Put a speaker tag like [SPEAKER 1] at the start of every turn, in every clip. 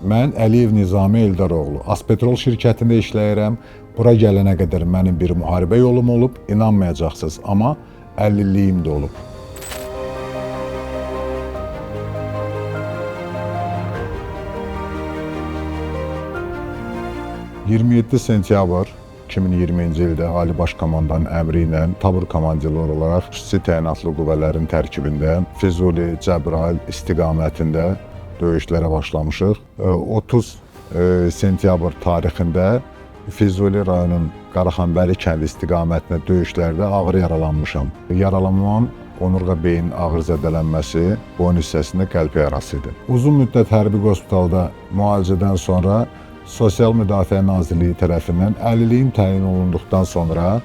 [SPEAKER 1] Mən Əliyev Nizami Eldaroğlu Aspetrol şirkətində işləyirəm. Bura gələnə qədər mənim bir müharibə yolum olub, inanmayacaqsınız, amma 50-liyim də olub. ...27 sentyabr 2020-ci ildə Ali Baş Komandanın əmri ilə tabur komandirləri olaraq xüsusi təyinatlı qüvvələrin tərkibində Füzuli, Cəbrayıl istiqamətində döyüşlərə başlamışıq. 30 sentyabr tarixində Füzuli rayonunun Qaraxanbəli kəndi istiqamətində döyüşlərdə ağır yaralanmışam. Yaralanmam onurğa beyin ağır zədələnməsi, boyun hissəsində qəlb yarası idi. Uzun müddət hərbi hospitalda müalicədən sonra Sosial Müdafiə Nazirliyi tərəfindən 50-liyim təyin olunduqdan sonra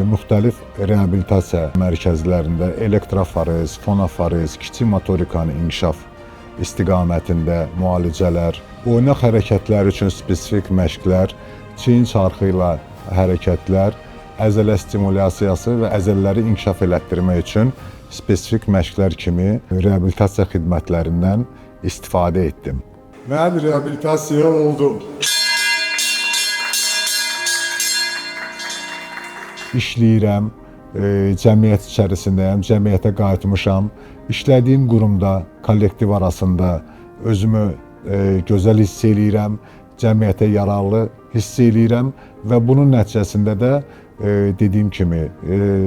[SPEAKER 1] müxtəlif reabilitasiya mərkəzlərində elektroforez, fonoforez, kiçik motorikanın inkişaf istiqamətində müalicələr, oynaq hərəkətləri üçün spesifik məşqlər, çiyin çarxı ilə hərəkətlər, əzələ stimulyasiyası və əzələləri inkişaf elətdirmək üçün spesifik məşqlər kimi reabilitasiya xidmətlərindən istifadə etdim. Mən reabilitasiya oldum. İşləyirəm, cəmiyyət içərisindəyəm, cəmiyyətə qayıtmışam. İşlədiyim qurumda, kollektiv arasında özümü gözəl hiss eləyirəm, cəmiyyətə yararlı hiss eləyirəm və bunun nəticəsində də dediyim kimi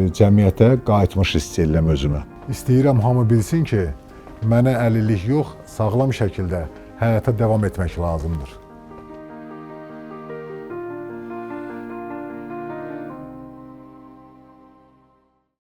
[SPEAKER 1] cəmiyyətə qayıtmış hiss eləyirəm özümü. İstəyirəm hamı bilsin ki, mənə əlillik yox, sağlam şəkildə həyata davam etmək lazımdır.